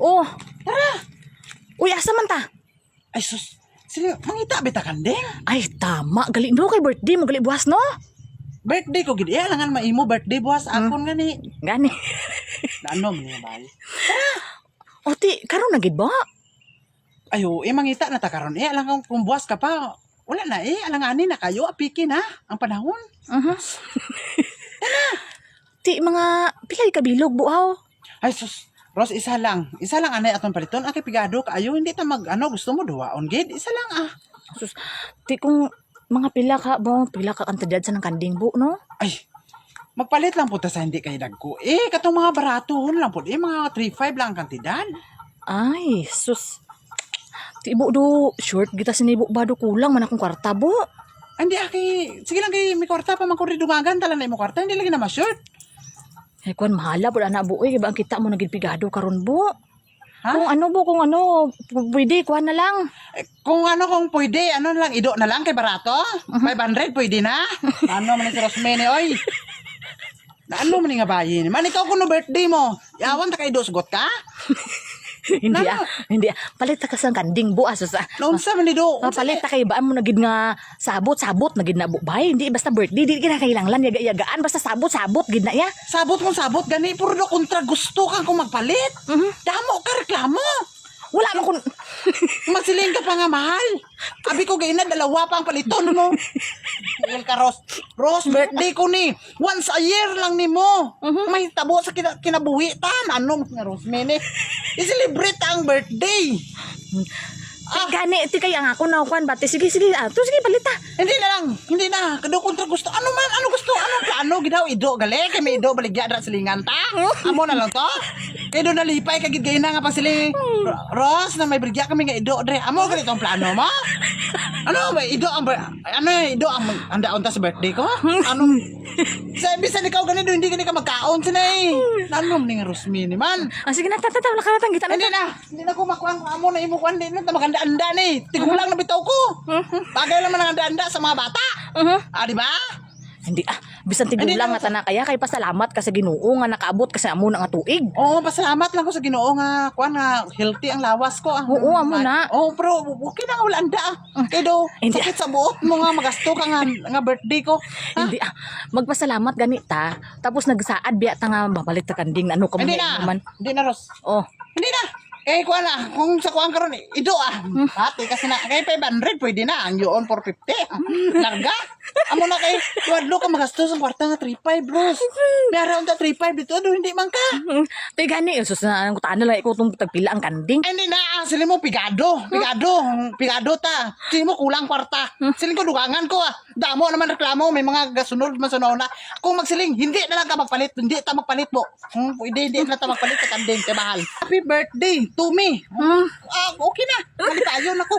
Oh, Tara. uy, asa man ta? Ay sus. Sila, mangita bita kandeng. Ay, tama. Gali mo kay birthday mo. Gali buwas, no? Birthday ko gid. Alangan maimo birthday buwas akon gani. Gani. Ano man niya bay? O, ti, karon na gid ba? Ayo, mangita na ta karon. Alangan kung buwas ka pa. Wala na alanganin na kayo apiki na ang panahon. Ti, mga pilay kabilog, buhaw. Ay sus. Ros, isa lang anay aton paliton. Aki pigado kaayo hindi ta mag gusto mo duwaon gid. Isa lang Sus, ti, kung mga pila ka, pila ka kantidad sa ng kanding bu, no? Ay, magpalit lang po ta sa hindi kay dagko. Katong mga baratohon lang po. Mga 3-5 lang ang kantidad. Ay, sus. Ti, ibu do, short kita sinibu ba do kulang man akong kwarta, bu? Hindi, aki. Sige lang kay may kwarta pa man kung dumagan. Tala na mo kwarta. Hindi lagi na ma-short. Eh, kung mahala po na bu, eh, ba ang kita mo naging pigado karon bu? Ha? Kung ano, pwede, kuha na lang. Kung pwede, lang, ido na lang kay barato. 500, pwede na. Ano man ni si Rosmene, oy. Ano man nga bayin? Man, ikaw kung no birthday mo, yawan ta kay dosgot ka? Hindi hindi palit ta ka sa kanding bu, asos Noon sa man ni do. palit ta kay baan mo nagid nga sabot nagid na bubay, hindi basta birthday, di ka kailangan yaga-yagaan, basta sabot gid na ya. Sabot kung sabot, gani, puro do kontra gusto kang kung magpalit. Damo ka reklamo. Wala man kun Magsiling ka pa nga mahal. Abi ko gayna, dalawa pa ang paliton mo.Il ka, Ros. Ros, birthday ko ni. Once a year lang ni mo. May tabo sa kinabuhi. Ano nga, Ros, mene. I-celebrate ang birthday. gani ti kay ang ako na kuan bate, sige sige palit ta. Hindi na. Kado kontra gusto. Ano gusto? Anong plano? Gidaw, ido, gali. Kay may ido, baligya na silingan ta. Amo na lang to. Kaya doon nalipay, kagid gay na nga pa siling. Ros, na may baligya kami nga ido, dre. Amo, ganito ang plano mo? Ano, may ido ang andaon ta sa birthday ko? Ano? Sabi sa ikaw ganito, hindi ka magkaon sinay. Ano mo nga Rosmini man? Sige na tataw na kanatang kita Hindi na ko makuha ang amo na imo kuan, hindi na maganda-anda ni. Tigulang na bitaw ko. Bagay lang man ang anda-anda sa mga bata. Di ba? Hindi bisan tigulang nga tanan kaya kay pasalamat ka sa Ginoo nga nakaabot ka sa amo na nga tuig. Oo, pasalamat lang ko sa Ginoo nga kuan nga healthy ang lawas ko. Oo, amo na. Pero okay na nga wala anda. Kaya do, Hindi, sakit sa buot mo nga magasto ka nga birthday ko. Hindi magpasalamat ganita. Tapos nagsaad biya ta nga mabalit ta kanding ano ka Hindi man. na, Ros. Oh. Hindi na. Kuan na, kung sa kuan karon ido Ate kasi na kay 500 pwede na ang yun 450. Larga. Amo na kay wadlo ka magastos ang kwarta nga 35, bros. Meron ta 35 dito do hindi man ka. Te gani sus na ang kutaan lang ikaw tong tagpila ang kanding. Hindi na, sila mo pigado ta. Sila mo kulang kwarta. Siling ko dugangan ko Damo naman reklamo, may mga gasunod masunaw na. Kung magsiling, hindi na lang ka magpalit, hindi ta magpalit mo. Pwede hindi na ta magpalit sa kanding, kay mahal. Happy birthday to me. Okay na. Balik tayo nako.